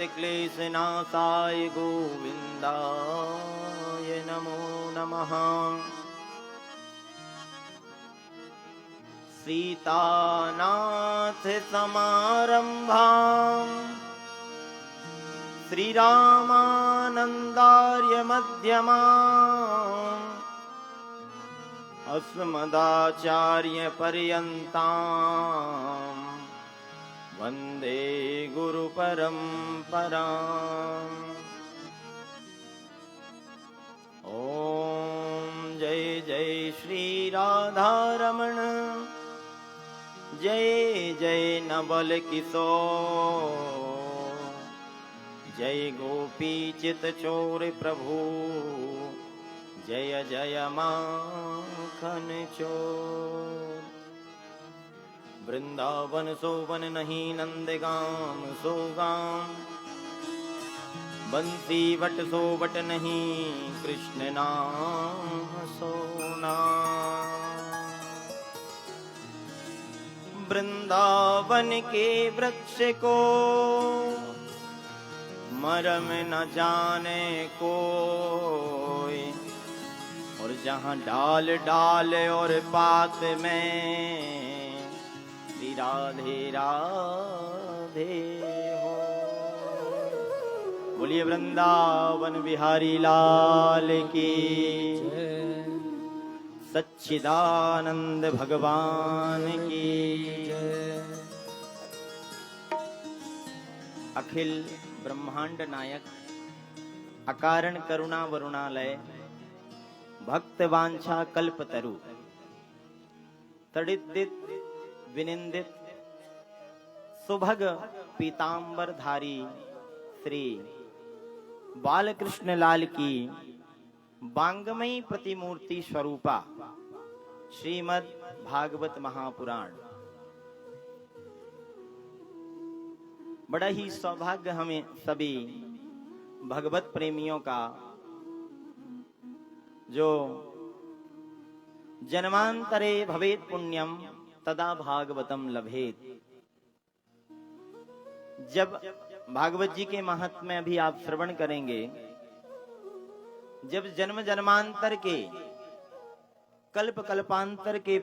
क्लेशनाशाय गोविन्दाय नमो नमः। सीतानाथ समारम्भाम् श्रीरामानन्दार्य मध्यमाम् अस्मदाचार्य पर्यन्ताम् वन्दे गुरु परम्पराम्। ओम जय जय श्री राधारमण, जय जय नवल किशोर, जय गोपी चित चोर प्रभु, जय जय माखन चोर। वृंदावन सोवन नहीं नंदगाम सोगाम, बंसी वट सो वट नहीं कृष्ण नाम सोना। वृंदावन के वृक्ष को मरम न जाने कोई, और जहाँ डाल डाल और पात में राधे राधे हो। बोलिए वृंदावन बिहारी लाल की, सच्चिदानंद भगवान की। अखिल ब्रह्मांड नायक, अकारण करुणा वरुणालय, भक्त वांछा कल्पतरु, तड़िदित विनिंदित सुभग पीतांबर धारी श्री बालकृष्ण लाल की बांगमयी प्रतिमूर्ति स्वरूपा श्रीमद् भागवत महापुराण। बड़ा ही सौभाग्य हमें सभी भगवत प्रेमियों का, जो जन्मांतरे भवेत पुण्यम तदा भागवतम लभेत। जब भागवत जी के महात्म्य अभी आप श्रवण करेंगे, जब जन्म जन्मांतर के कल्प कल्पांतर के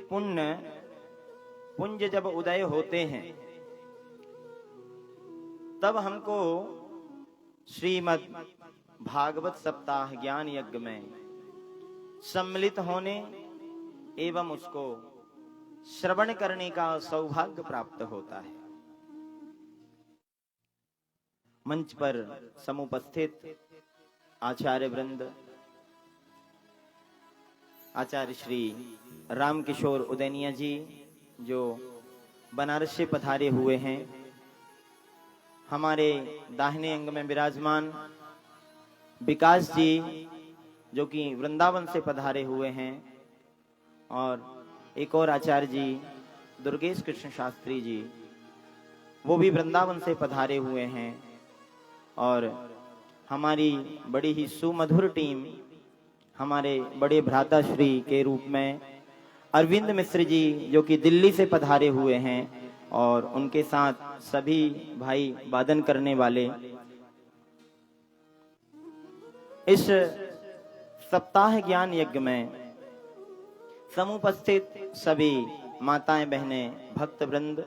पुंज जब उदय होते हैं, तब हमको श्रीमद् भागवत सप्ताह ज्ञान यज्ञ में सम्मिलित होने एवं उसको श्रवण करने का सौभाग्य प्राप्त होता है। मंच पर समुपस्थित आचार्य वृंद, आचार्य श्री रामकिशोर उदयनिया जी, जो बनारस से पधारे हुए हैं, हमारे दाहिने अंग में विराजमान विकास जी, जो कि वृंदावन से पधारे हुए हैं, और एक और आचार्य जी दुर्गेश कृष्ण शास्त्री जी, वो भी वृंदावन से पधारे हुए हैं। और हमारी बड़ी ही सुमधुर टीम, हमारे बड़े भ्राता श्री के रूप में अरविंद मिश्र जी, जो कि दिल्ली से पधारे हुए हैं, और उनके साथ सभी भाई वादन करने वाले। इस सप्ताह ज्ञान यज्ञ में समुपस्थित सभी माताएं, बहनें, भक्त वृंद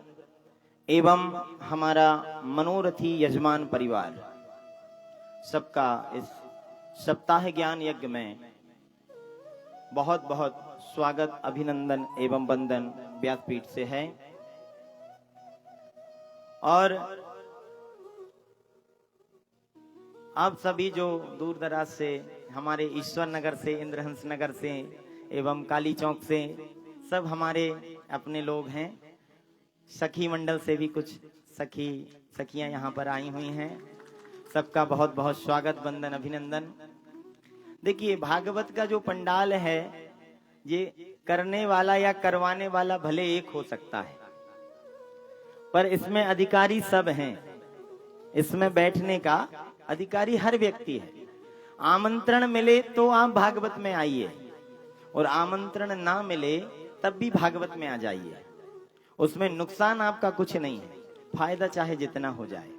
एवं हमारा मनोरथी यजमान परिवार, सबका इस सप्ताह ज्ञान यज्ञ में बहुत बहुत स्वागत, अभिनंदन एवं वंदन व्यासपीठ से है। और आप सभी जो दूर दराज से, हमारे ईश्वर नगर से, इंद्रहंस नगर से एवं काली चौक से, सब हमारे अपने लोग हैं। सखी मंडल से भी कुछ सखियां यहाँ पर आई हुई हैं। सबका बहुत बहुत स्वागत, वंदन, अभिनंदन। देखिए, भागवत का जो पंडाल है, ये करने वाला या करवाने वाला भले एक हो सकता है, पर इसमें अधिकारी सब हैं। इसमें बैठने का अधिकारी हर व्यक्ति है। आमंत्रण मिले तो आप भागवत में आइए, और आमंत्रण ना मिले तब भी भागवत में आ जाइए। उसमें नुकसान आपका कुछ नहीं है, फायदा चाहे जितना हो जाए।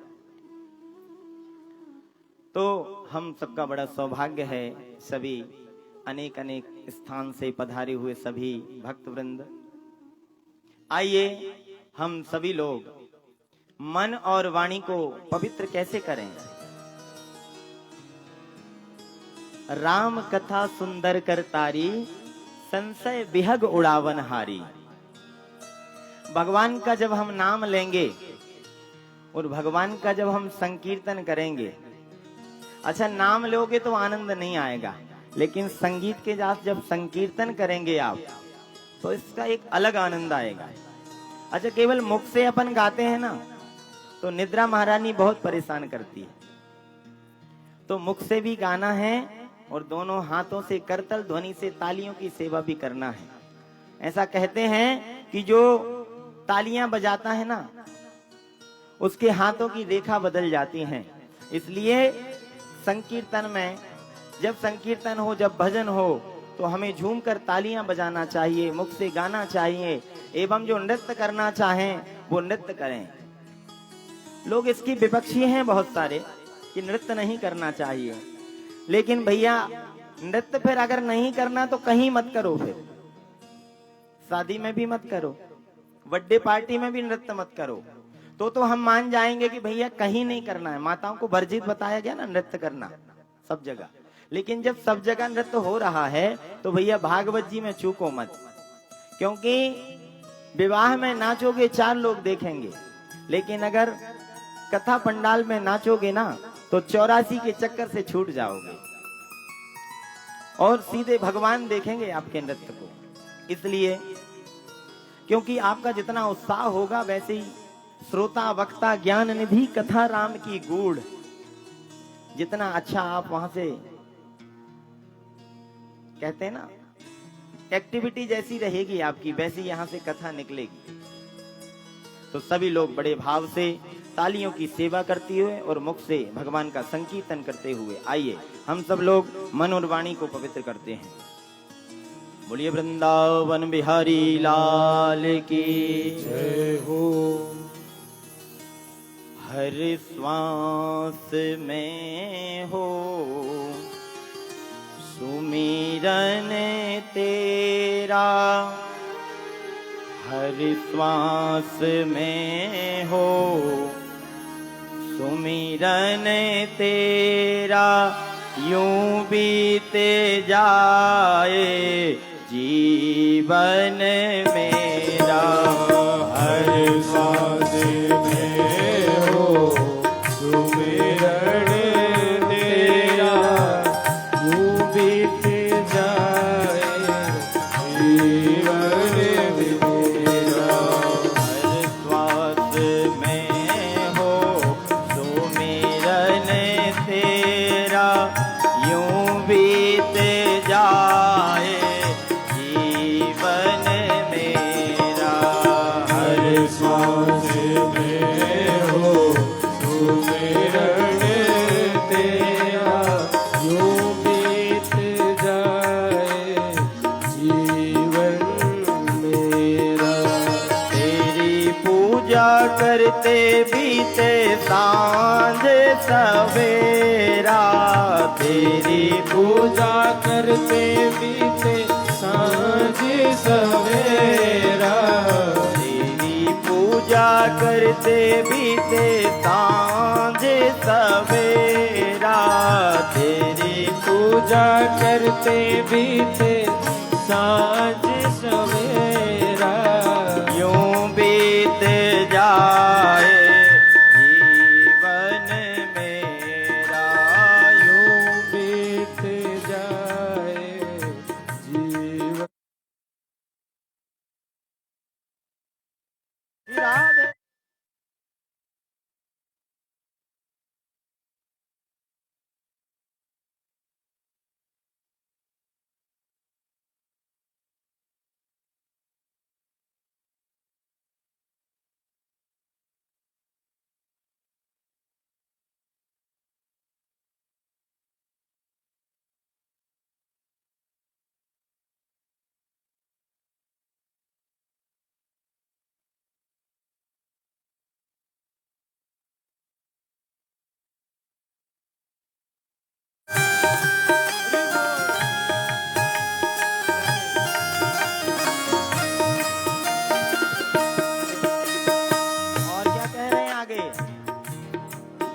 तो हम सबका बड़ा सौभाग्य है, सभी अनेक अनेक स्थान से पधारे हुए सभी भक्त वृंद, आइए हम सभी लोग मन और वाणी को पवित्र कैसे करें। राम कथा सुंदर करतारी, संशय विहग उड़ावन हारी। भगवान का जब हम नाम लेंगे और भगवान का जब हम संकीर्तन करेंगे, अच्छा नाम लोगे तो आनंद नहीं आएगा, लेकिन संगीत के साथ जब संकीर्तन करेंगे आप तो इसका एक अलग आनंद आएगा। अच्छा केवल मुख से अपन गाते हैं ना तो निद्रा महारानी बहुत परेशान करती है, तो मुख से भी गाना है और दोनों हाथों से करतल ध्वनि से तालियों की सेवा भी करना है। ऐसा कहते हैं कि जो तालियां बजाता है ना उसके हाथों की रेखा बदल जाती हैं। इसलिए संकीर्तन में जब संकीर्तन हो, जब भजन हो तो हमें झूमकर तालियां बजाना चाहिए, मुख से गाना चाहिए, एवं जो नृत्य करना चाहें वो नृत्य करें। लोग इसकी विपक्षी हैं बहुत सारे कि नृत्य नहीं करना चाहिए, लेकिन भैया नृत्य फिर अगर नहीं करना तो कहीं मत करो, फिर शादी में भी मत करो, बर्थडे पार्टी में भी नृत्य मत करो, तो हम मान जाएंगे कि भैया कहीं नहीं करना है। माताओं को वर्जित बताया गया ना नृत्य करना सब जगह, लेकिन जब सब जगह नृत्य हो रहा है तो भैया भागवत जी में चूको मत, क्योंकि विवाह में नाचोगे 4 लोग देखेंगे, लेकिन अगर कथा पंडाल में नाचोगे ना तो 84 के चक्कर से छूट जाओगे और सीधे भगवान देखेंगे आपके नृत्य को। इसलिए क्योंकि आपका जितना उत्साह होगा वैसे ही श्रोता वक्ता ज्ञान निधि कथा राम की गूढ़, जितना अच्छा आप वहां से कहते हैं ना एक्टिविटी जैसी रहेगी आपकी, वैसी यहां से कथा निकलेगी। तो सभी लोग बड़े भाव से तालियों की सेवा करते हुए और मुख से भगवान का संकीर्तन करते हुए आइए हम सब लोग मन और वाणी को पवित्र करते हैं। बोलिए वृंदावन बिहारी लाल की जय हो। हर श्वास में हो सुमिरन तेरा, हर श्वास में हो सुमिरन तेरा, यूं बीते जाए जीवन मेरा। हर श्वास में हो सुमिरन तेरा, यूं बीते जाए जीवन मेरा। हर श्वास में हो सुमिरन तेरा, यूं बीते जाए जीवन मेरा। हर श्वास में हो सुमिरन तेरा, यूं बीत जाए जीवन मेरा। तेरी पूजा करते बीते सांझ सवेरा, तेरी पूजा करते बीते सांझ सवेरा, तेरी पूजा करते बीते सांझ सवेरा, तेरी पूजा करते बीते सांझ सवेरा, यूं बीत जाए जीवन मेरा, यूं बीत जाए जीवन। राधे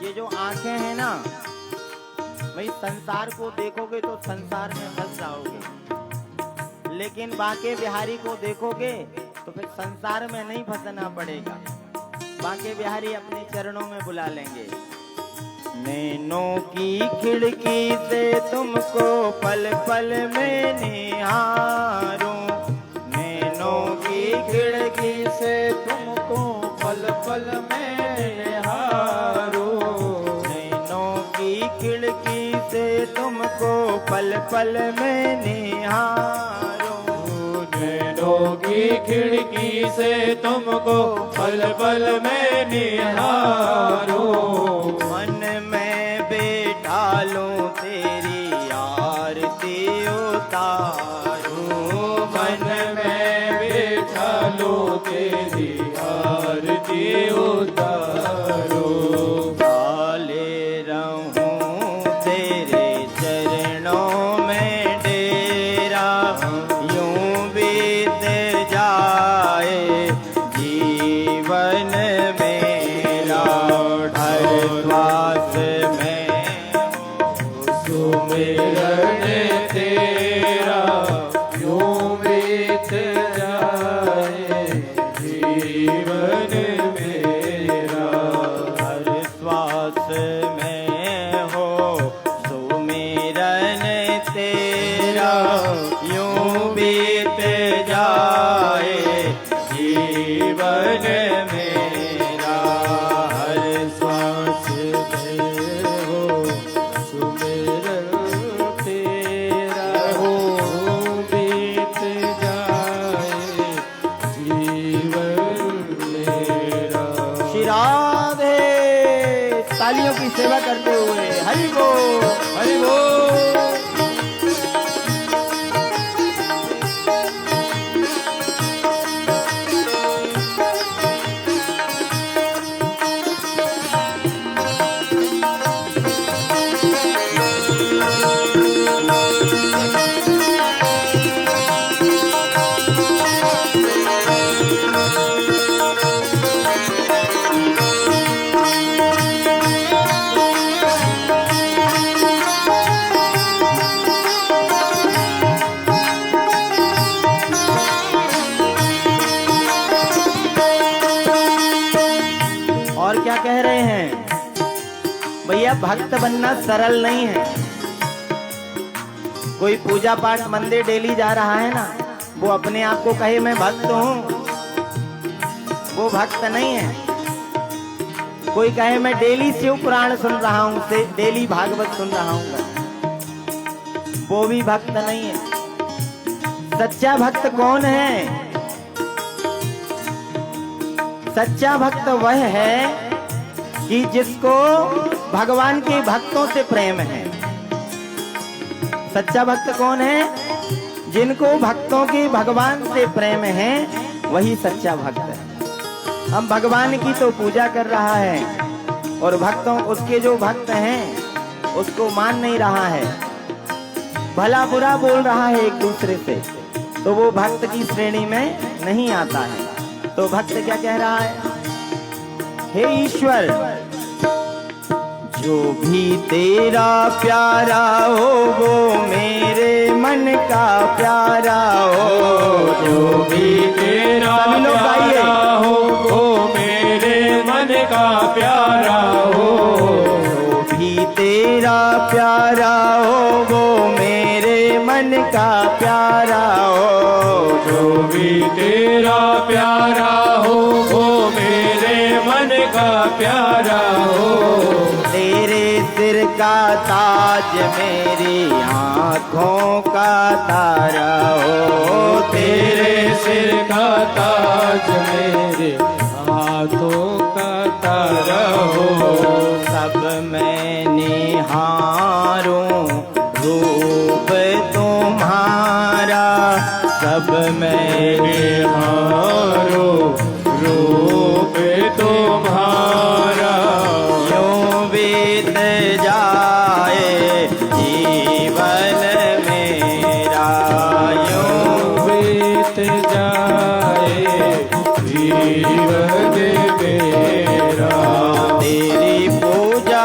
ये जो आंखें हैं ना भाई, संसार को देखोगे तो संसार में फंस जाओगे, लेकिन बांके बिहारी को देखोगे तो फिर संसार में नहीं फंसना पड़ेगा, बांके बिहारी अपने चरणों में बुला लेंगे। नैनों की खिड़की से तुमको पल पल में निहारूं, नैनों की खिड़की से तुमको पल पल में निहारूं, नैनों की खिड़की से तुमको पल पल में निहारूं, नैनों की खिड़की से तुमको पल पल में निहारूं, मन में बैठा लूं तेरी आरती उतारूं, मन में बैठा लो तेरी आरती उतारो, डाले रहूं तेरे चरणों में डेरा, यूं बीत जाए जीवन मेरा, हर श्वास में सुमिरन तेरा यूं बीत जाए जीवन मेरा, हर श्वास में हो सुमिरन तेरा, यूं बीत जाए जीवन मेरा, हर श्वास में हो सुमिरन तेरा यूं बीत जाए जीवन मेरा। श्री राधे। तालियों की सेवा करते हुए हरि बोल हरि बोल। और क्या कह रहे हैं भैया, भक्त बनना सरल नहीं है। कोई पूजा पाठ मंदिर डेली जा रहा है ना, वो अपने आप को कहे मैं भक्त हूँ, वो भक्त नहीं है। कोई कहे मैं डेली शिव पुराण सुन रहा हूँ, डेली भागवत सुन रहा हूँ, वो भी भक्त नहीं है। सच्चा भक्त कौन है? सच्चा भक्त वह है कि जिसको भगवान के भक्तों से प्रेम है। सच्चा भक्त कौन है? जिनको भक्तों के भगवान से प्रेम है, वही सच्चा भक्त है। हम भगवान की तो पूजा कर रहा है और भक्तों, उसके जो भक्त हैं उसको मान नहीं रहा है, भला बुरा बोल रहा है एक दूसरे से, तो वो भक्त की श्रेणी में नहीं आता है। तो भक्त क्या कह रहा है? हे ईश्वर, जो भी तेरा प्यारा हो वो मेरे मन का प्यारा हो, जो भी तेरा प्यारा हो वो मेरे मन का प्यारा हो, जो भी तेरा प्यारा हो वो मेरे मन का प्यारा हो, जो भी तेरा प्यारा हो वो मेरे मन का प्यारा हो, तेरे सिर का ताज मेरी आँखों का तारा हो, तेरे सिर का ताज मेरे हाथों का तारा हो, सब मैं निहारूं रूप तुम्हारा, सब मैं निहारो रूप तुम्हारा, यूं बीत जाए जीवन मेरा, यूं बीत जाए जीवन मेरा, तेरी पूजा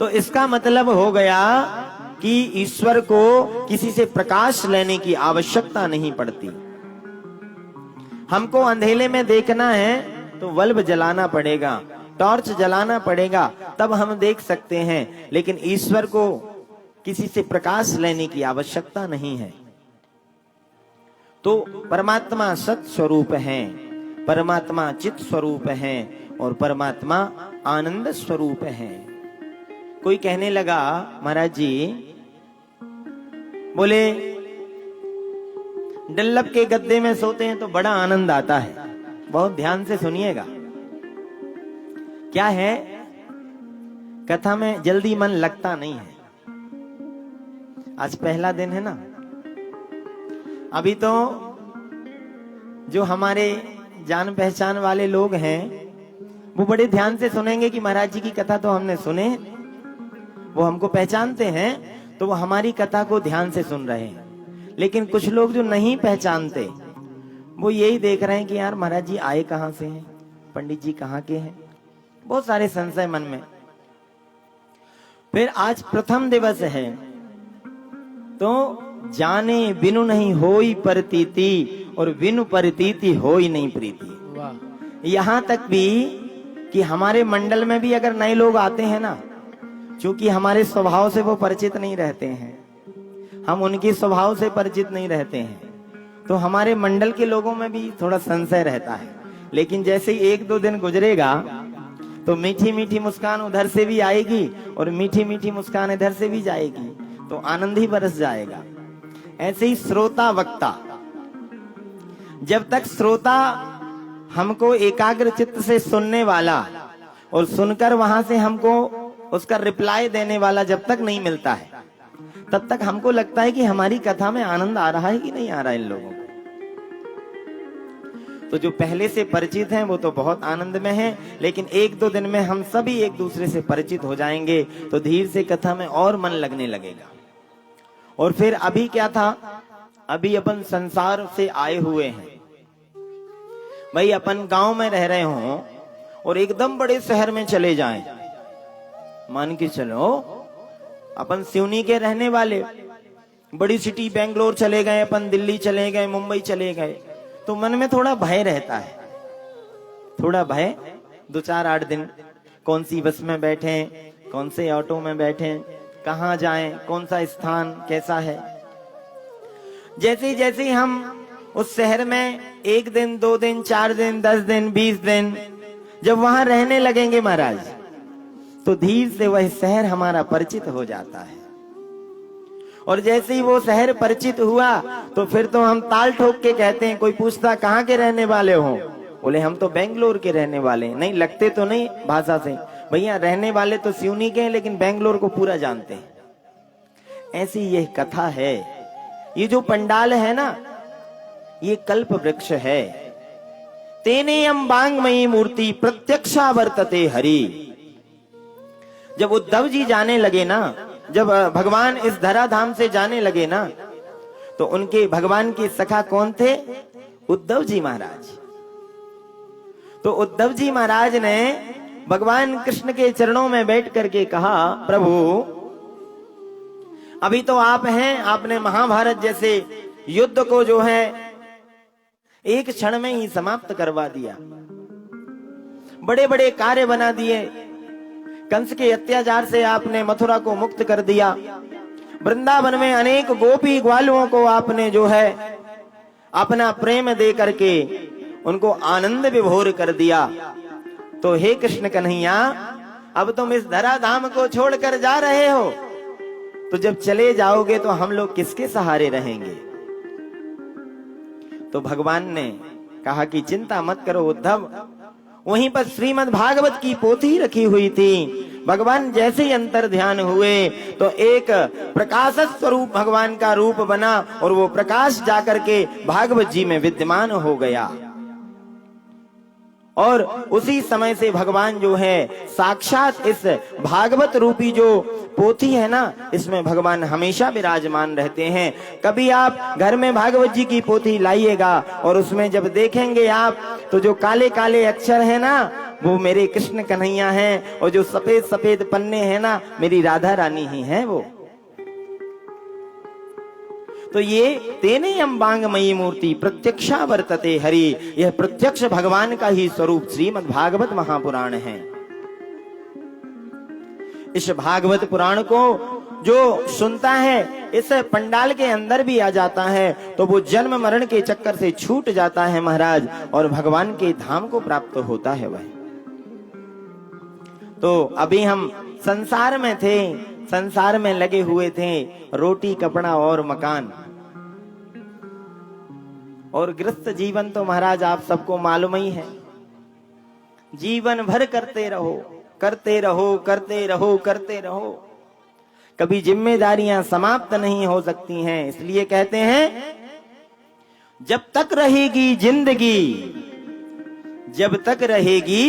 तो इसका मतलब हो गया कि ईश्वर को किसी से प्रकाश लेने की आवश्यकता नहीं पड़ती। हमको अंधेरे में देखना है तो बल्ब जलाना पड़ेगा, टॉर्च जलाना पड़ेगा, तब हम देख सकते हैं। लेकिन ईश्वर को किसी से प्रकाश लेने की आवश्यकता नहीं है। तो परमात्मा सत स्वरूप है, परमात्मा चित स्वरूप है और परमात्मा आनंद स्वरूप है। कोई कहने लगा, महाराज जी बोले डल्लभ के गद्दे में सोते हैं तो बड़ा आनंद आता है। बहुत ध्यान से सुनिएगा, क्या है, कथा में जल्दी मन लगता नहीं है। आज पहला दिन है ना, अभी तो जो हमारे जान पहचान वाले लोग हैं वो बड़े ध्यान से सुनेंगे कि महाराज जी की कथा तो हमने सुने, वो हमको पहचानते हैं तो वो हमारी कथा को ध्यान से सुन रहे हैं। लेकिन कुछ लोग जो नहीं पहचानते वो यही देख रहे हैं कि यार महाराज जी आए कहां से हैं, पंडित जी कहां के हैं, बहुत सारे संशय मन में। फिर आज प्रथम दिवस है तो जाने बिनु नहीं होई प्रतीति और बिनु प्रतीति होई नहीं प्रीति। यहां तक भी कि हमारे मंडल में भी अगर नए लोग आते हैं ना, क्योंकि हमारे स्वभाव से वो परिचित नहीं रहते हैं, हम उनके स्वभाव से परिचित नहीं रहते हैं, तो हमारे मंडल के लोगों में भी थोड़ा संशय रहता है। लेकिन जैसे ही 1-2 दिन गुजरेगा तो मीठी मीठी मुस्कान उधर से भी आएगी और मीठी मीठी मुस्कान इधर से भी जाएगी, तो आनंद ही बरस जाएगा। ऐसे ही श्रोता वक्ता, जब तक श्रोता हमको एकाग्र चित्त से सुनने वाला और सुनकर वहां से हमको उसका रिप्लाई देने वाला जब तक नहीं मिलता है, तब तक हमको लगता है कि हमारी कथा में आनंद आ रहा है कि नहीं आ रहा है इन लोगों को। तो जो पहले से परिचित हैं वो तो बहुत आनंद में हैं, लेकिन 1-2 दिन में हम सभी एक दूसरे से परिचित हो जाएंगे तो धीरे से कथा में और मन लगने लगेगा। और फिर अभी क्या था, अभी अपन संसार से आए हुए हैं भाई, अपन गांव में रह रहे हो और एकदम बड़े शहर में चले जाएं, मान के चलो अपन सिवनी के रहने वाले, बड़ी सिटी बेंगलोर चले गए, अपन दिल्ली चले गए, मुंबई चले गए, तो मन में थोड़ा भय रहता है, थोड़ा भय 2-4-8 दिन, कौन सी बस में बैठे, कौन से ऑटो में बैठे, कहाँ जाएं, कौन सा स्थान कैसा है। जैसे जैसे हम उस शहर में 1 दिन 2 दिन 4 दिन 10 दिन 20 दिन जब वहां रहने लगेंगे महाराज, तो धीरे से वह शहर हमारा परिचित हो जाता है। और जैसे ही वो शहर परिचित हुआ तो फिर तो हम ताल ठोक के कहते हैं, कोई पूछता कहाँ के रहने वाले हो, बोले हम तो बेंगलोर के रहने वाले। नहीं लगते तो नहीं भाषा से, भैया रहने वाले तो सिवनी के हैं लेकिन बेंगलोर को पूरा जानते हैं। ऐसी यह कथा है। ये जो पंडाल है ना, ये कल्प वृक्ष है। तेने अंबांगमयी मूर्ति प्रत्यक्षा वर्तते हरि। जब उद्धव जी जाने लगे ना, जब भगवान इस धराधाम से जाने लगे ना, तो उनके भगवान के सखा कौन थे? उद्धव जी महाराज। तो उद्धव जी महाराज ने भगवान कृष्ण के चरणों में बैठ करके कहा, प्रभु अभी तो आप हैं, आपने महाभारत जैसे युद्ध को जो है एक क्षण में ही समाप्त करवा दिया, बड़े बड़े कार्य बना दिए। कंस के अत्याचार से आपने मथुरा को मुक्त कर दिया, वृंदावन में अनेक गोपी ग्वालों को आपने जो है अपना प्रेम दे करके उनको आनंद विभोर कर दिया। तो हे कृष्ण कन्हैया, अब तुम इस धराधाम को छोड़कर जा रहे हो, तो जब चले जाओगे तो हम लोग किसके सहारे रहेंगे? तो भगवान ने कहा कि चिंता मत करो उद्धव। वहीं पर श्रीमद् भागवत की पोथी रखी हुई थी। भगवान जैसे ही अंतर ध्यान हुए तो एक प्रकाश स्वरूप भगवान का रूप बना और वो प्रकाश जाकर के भागवत जी में विद्यमान हो गया। और उसी समय से भगवान जो है साक्षात इस भागवत रूपी जो पोथी है ना, इसमें भगवान हमेशा विराजमान रहते हैं। कभी आप घर में भागवत जी की पोथी लाइएगा और उसमें जब देखेंगे आप, तो जो काले काले अक्षर है ना, वो मेरे कृष्ण कन्हैया हैं, और जो सफेद सफेद पन्ने हैं ना, मेरी राधा रानी ही हैं वो। तो ये तेने अम्बांगमयी मूर्ति प्रत्यक्षा वर्तते हरि, यह प्रत्यक्ष भगवान का ही स्वरूप श्रीमद् भागवत महापुराण है। इस भागवत पुराण को जो सुनता है, इस पंडाल के अंदर भी आ जाता है, तो वो जन्म मरण के चक्कर से छूट जाता है महाराज, और भगवान के धाम को प्राप्त होता है वह। तो अभी हम संसार में थे, संसार में लगे हुए थे, रोटी कपड़ा और मकान, और गृहस्थ जीवन तो महाराज आप सबको मालूम ही है। जीवन भर करते रहो, करते रहो, करते रहो, करते रहो, कभी जिम्मेदारियां समाप्त नहीं हो सकती हैं। इसलिए कहते हैं, जब तक रहेगी जिंदगी, जब तक रहेगी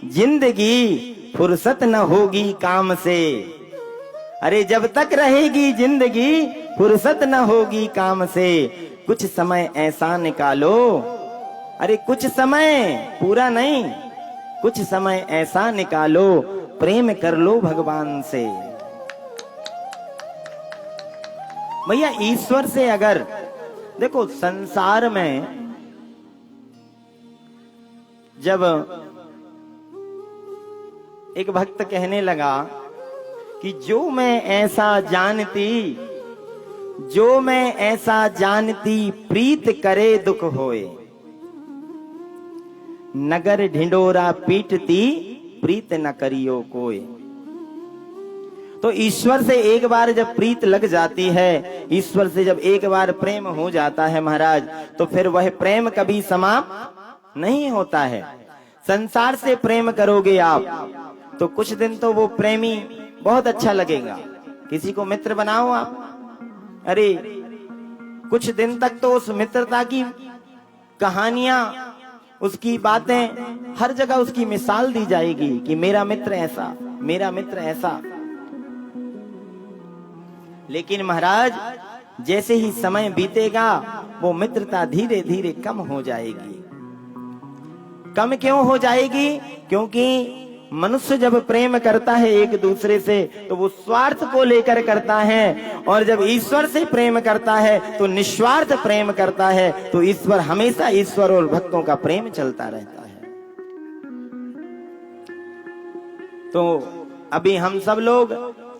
जिंदगी, फुर्सत न होगी काम से। अरे जब तक रहेगी जिंदगी, फुर्सत न होगी काम से। कुछ समय ऐसा निकालो, अरे कुछ समय, पूरा नहीं, कुछ समय ऐसा निकालो, प्रेम कर लो भगवान से। भैया ईश्वर से अगर देखो, संसार में जब एक भक्त कहने लगा कि जो मैं ऐसा जानती, जो मैं ऐसा जानती, प्रीत करे दुख होए, नगर ढिंडोरा पीटती, प्रीत न करियो कोई। तो ईश्वर से एक बार जब प्रीत लग जाती है, ईश्वर से जब एक बार प्रेम हो जाता है महाराज, तो फिर वह प्रेम कभी समाप्त नहीं होता है। संसार से प्रेम करोगे आप, तो कुछ दिन तो वो प्रेमी बहुत अच्छा लगेगा। किसी को मित्र बनाओ आप, अरे कुछ दिन तक तो उस मित्रता की कहानियां, उसकी बातें, हर जगह उसकी मिसाल दी जाएगी कि मेरा मित्र ऐसा, मेरा मित्र ऐसा। लेकिन महाराज जैसे ही समय बीतेगा, वो मित्रता धीरे धीरे कम हो जाएगी। कम क्यों हो जाएगी? क्योंकि मनुष्य जब प्रेम करता है एक दूसरे से, तो वो स्वार्थ को लेकर करता है, और जब ईश्वर से प्रेम करता है तो निस्वार्थ प्रेम करता है। तो ईश्वर हमेशा, ईश्वर और भक्तों का प्रेम चलता रहता है। तो अभी हम सब लोग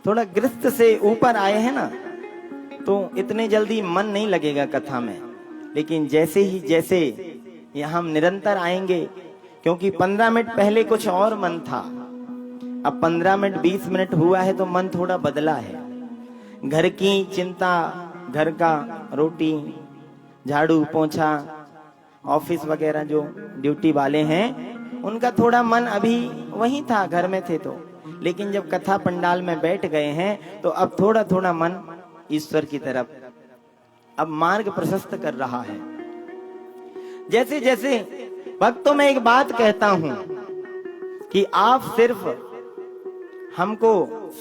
थोड़ा गृहस्थ से ऊपर आए हैं ना, तो इतने जल्दी मन नहीं लगेगा कथा में। लेकिन जैसे ही जैसे यहाँ हम निरंतर आएंगे, क्योंकि 15 मिनट पहले कुछ और मन था, अब 15 मिनट 20 मिनट हुआ है तो मन थोड़ा बदला है। घर की चिंता, घर का रोटी, झाड़ू पोंछा, ऑफिस वगैरह जो ड्यूटी वाले हैं, उनका थोड़ा मन अभी वही था, घर में थे तो। लेकिन जब कथा पंडाल में बैठ गए हैं, तो अब थोड़ा थोड़ा मन ईश्वर की तरफ अब मार्ग प्रशस्त कर रहा है। जैसे जैसे भक्तों में एक बात कहता हूं कि आप सिर्फ हमको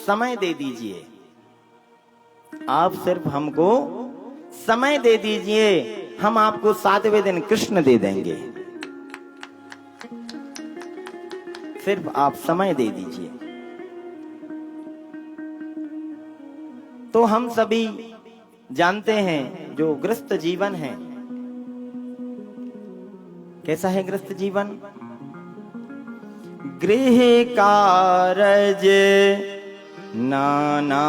समय दे दीजिए, आप सिर्फ हमको समय दे दीजिए, हम आपको 7वें दिन कृष्ण दे देंगे। सिर्फ आप समय दे दीजिए। तो हम सभी जानते हैं जो गृहस्थ जीवन है, कैसा है गृहस्थ जीवन? गृह कारज नाना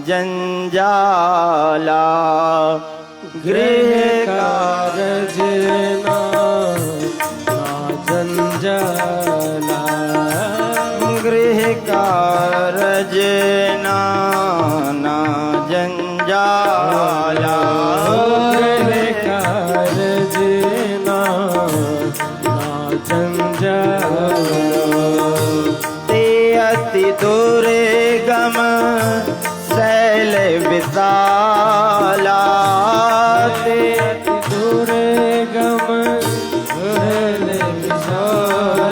जंजाला, गृह कारज नाना जंजाला, गृह कारज नाना जंजाला, गृह कारज नाना जंजाला, ते अति दुर्गम शैल विशाला, ते अति दुर्गम शैल विशाला,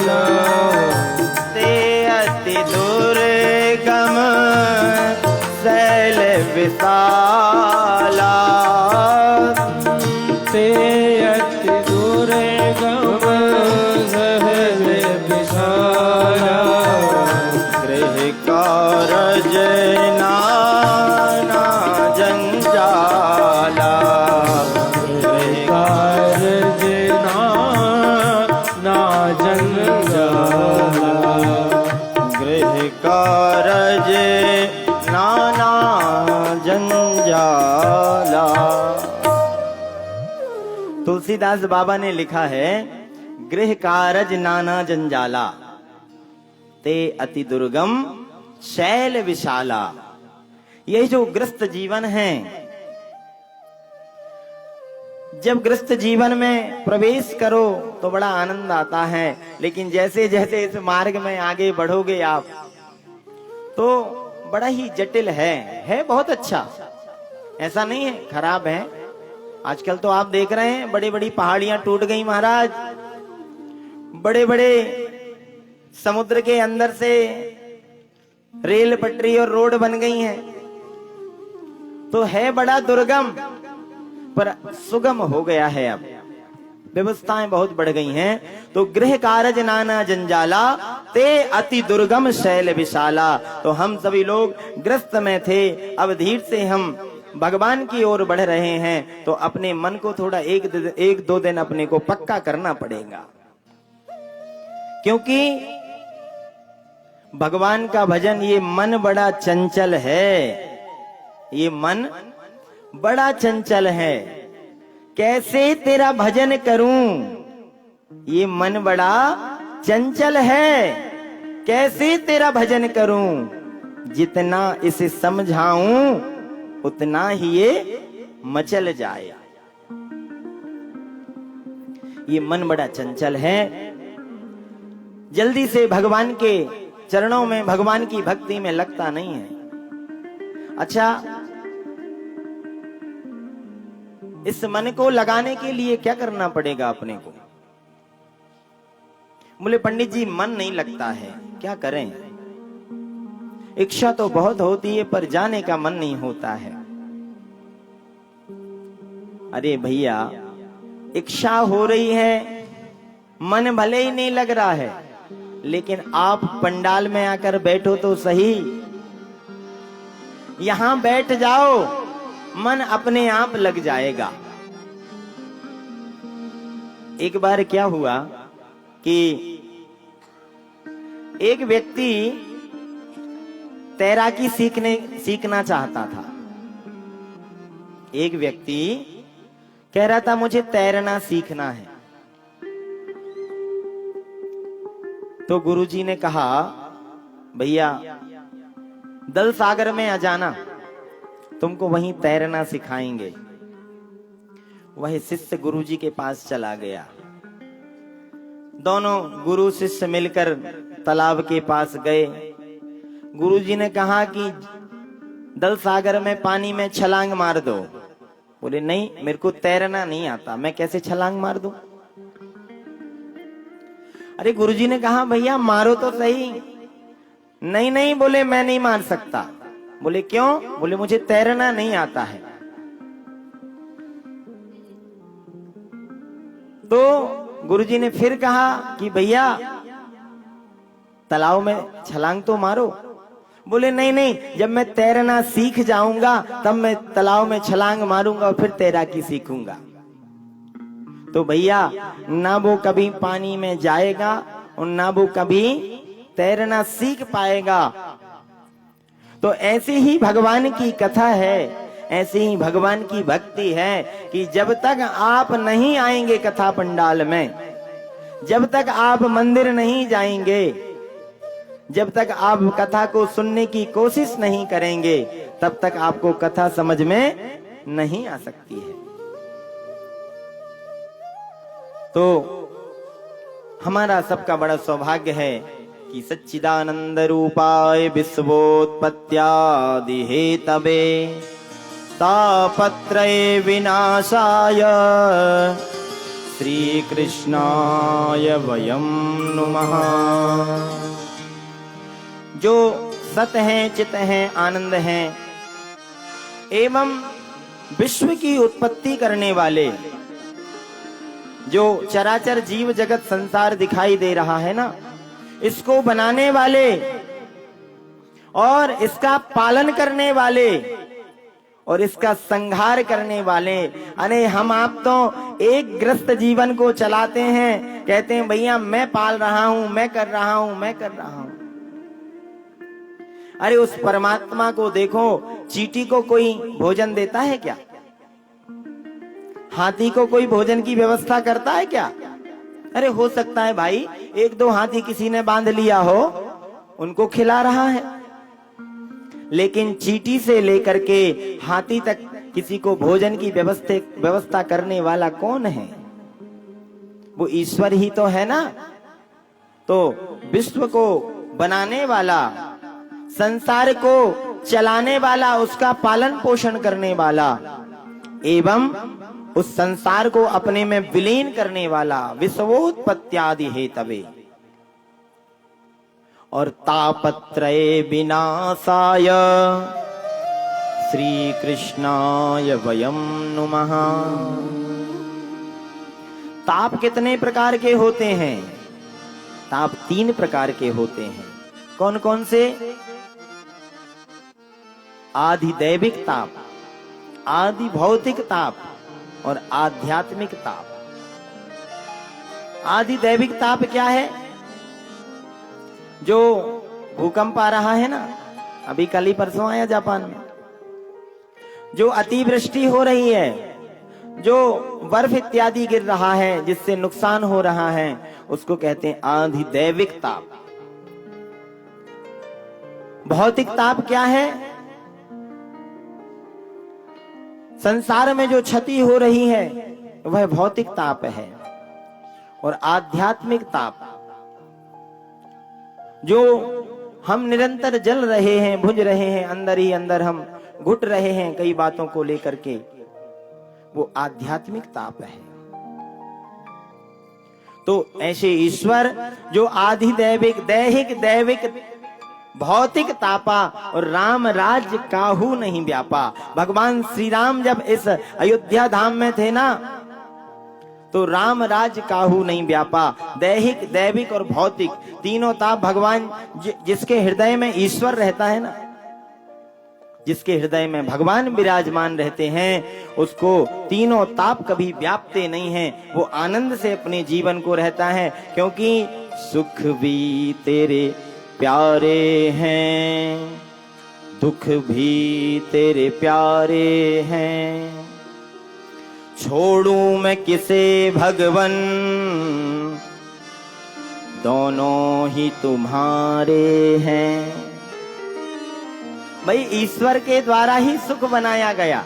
विशाला ते अति दुर्गम सहज विशाला गृह कारज नाना जंजाला गृह कारज ना जंजाला गृह कारज नाना जंजाला। तुलसीदास बाबा ने लिखा है गृह कारज नाना जंजाला ते अति दुर्गम शैल विशाला। ये जो गृहस्थ जीवन है, जब गृहस्थ जीवन में प्रवेश करो तो बड़ा आनंद आता है, लेकिन जैसे जैसे इस मार्ग में आगे बढ़ोगे आप तो बड़ा ही जटिल है बहुत अच्छा, ऐसा नहीं है खराब है। आजकल तो आप देख रहे हैं बड़ी बड़ी पहाड़ियां टूट गई महाराज, बड़े बड़े समुद्र के अंदर से रेल पटरी और रोड बन गई हैं, तो है बड़ा दुर्गम पर सुगम हो गया है। अब व्यवस्थाएं बहुत बढ़ गई हैं। तो गृह कारज नाना जंजाला ते अति दुर्गम शैल विशाला। तो हम सभी लोग ग्रस्त में थे, अब धीरे से हम भगवान की ओर बढ़ रहे हैं, तो अपने मन को थोड़ा एक दो दिन अपने को पक्का करना पड़ेगा, क्योंकि भगवान का भजन, ये मन बड़ा चंचल है, ये मन बड़ा चंचल है, कैसे तेरा भजन करूं, ये मन बड़ा चंचल है, कैसे तेरा भजन करूं, जितना इसे समझाऊं उतना ही ये मचल जाए। ये मन बड़ा चंचल है, जल्दी से भगवान के चरणों में, भगवान की भक्ति में लगता नहीं है। अच्छा, इस मन को लगाने के लिए क्या करना पड़ेगा अपने को? बोले पंडित जी मन नहीं लगता है, क्या करें? इच्छा तो बहुत होती है पर जाने का मन नहीं होता है। अरे भैया, इच्छा हो रही है, मन भले ही नहीं लग रहा है, लेकिन आप पंडाल में आकर बैठो तो सही, यहां बैठ जाओ, मन अपने आप लग जाएगा। एक बार क्या हुआ कि एक व्यक्ति तैराकी सीखना चाहता था। एक व्यक्ति कह रहा था मुझे तैरना सीखना है। तो गुरुजी ने कहा भैया दल सागर में आ जाना, तुमको वहीं तैरना सिखाएंगे। वह शिष्य गुरुजी के पास चला गया। दोनों गुरु शिष्य मिलकर तालाब के पास गए। गुरुजी ने कहा कि दल सागर में पानी में छलांग मार दो। बोले नहीं, मेरे को तैरना नहीं आता, मैं कैसे छलांग मार दूं? अरे गुरुजी ने कहा भैया मारो तो सही। नहीं नहीं, बोले मैं नहीं मार सकता। बोले क्यों? बोले मुझे तैरना नहीं आता है। तो गुरुजी ने फिर कहा कि भैया तालाब में छलांग तो मारो। बोले नहीं नहीं, जब मैं तैरना सीख जाऊंगा तब मैं तालाब में छलांग मारूंगा और फिर तैराकी सीखूंगा। तो भैया ना वो कभी पानी में जाएगा और ना वो कभी तैरना सीख पाएगा। तो ऐसी ही भगवान की कथा है, ऐसी ही भगवान की भक्ति है कि जब तक आप नहीं आएंगे कथा पंडाल में, जब तक आप मंदिर नहीं जाएंगे, जब तक आप कथा को सुनने की कोशिश नहीं करेंगे, तब तक आपको कथा समझ में नहीं आ सकती है। तो हमारा सबका बड़ा सौभाग्य है कि सच्चिदानंद रूपाय विश्वोत्पत्त्यादि हेतवे तापत्रय विनाशाय श्री कृष्णाय वयं नुमः। जो सत हैं, चित हैं, आनंद हैं, एवं विश्व की उत्पत्ति करने वाले, जो चराचर जीव जगत संसार दिखाई दे रहा है ना, इसको बनाने वाले और इसका पालन करने वाले और इसका संहार करने वाले। अरे हम आप तो एक ग्रस्त जीवन को चलाते हैं, कहते हैं भैया मैं पाल रहा हूं, मैं कर रहा हूं, मैं कर रहा हूं। अरे उस परमात्मा को देखो, चींटी को कोई भोजन देता है क्या? हाथी को कोई भोजन की व्यवस्था करता है क्या? अरे हो सकता है भाई एक दो हाथी किसी ने बांध लिया हो, उनको खिला रहा है, लेकिन चींटी से लेकर के हाथी तक किसी को भोजन की व्यवस्था करने वाला कौन है? वो ईश्वर ही तो है ना। तो विश्व को बनाने वाला, संसार को चलाने वाला, उसका पालन पोषण करने वाला एवं उस संसार को अपने में विलीन करने वाला विश्वोत्पत्त्यादि हेतवे और तापत्रय विनाशाय श्री कृष्णाय वयं नुमः। ताप कितने प्रकार के होते हैं? ताप 3 प्रकार के होते हैं। कौन कौन से? आदि दैविक ताप, आदि भौतिक ताप और आध्यात्मिक ताप। आदि दैविक ताप क्या है? जो भूकंप आ रहा है ना, अभी कल ही परसों आया जापान में, जो अतिवृष्टि हो रही है, जो बर्फ इत्यादि गिर रहा है जिससे नुकसान हो रहा है, उसको कहते हैं आदि दैविक ताप। भौतिक ताप क्या है? संसार में जो क्षति हो रही है वह भौतिक ताप है। और आध्यात्मिक ताप, जो हम निरंतर जल रहे हैं, भुज रहे हैं, अंदर ही अंदर हम घुट रहे हैं कई बातों को लेकर के, वो आध्यात्मिक ताप है। तो ऐसे ईश्वर जो आधि दैविक, दैहिक, दैविक, भौतिक तापा और राम राज्य काहू नहीं व्यापा। भगवान श्री राम जब इस अयोध्या धाम में थे ना, तो राम राज्य काहू नहीं व्यापा। दैहिक, दैविक और भौतिक तीनों ताप भगवान, जिसके हृदय में ईश्वर रहता है ना, जिसके हृदय में भगवान विराजमान रहते हैं, उसको तीनों ताप कभी व्यापते नहीं हैं। वो आनंद से अपने जीवन को रहता है, क्योंकि सुख भी तेरे प्यारे हैं, दुख भी तेरे प्यारे हैं, छोड़ूं मैं किसे भगवन, दोनों ही तुम्हारे हैं। भाई ईश्वर के द्वारा ही सुख बनाया गया,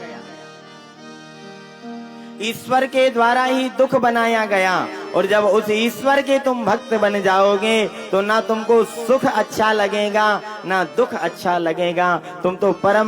ईश्वर के द्वारा ही दुख बनाया गया। और जब उस ईश्वर के तुम भक्त बन जाओगे तो ना तुमको सुख अच्छा लगेगा ना दुख अच्छा लगेगा, तुम तो परम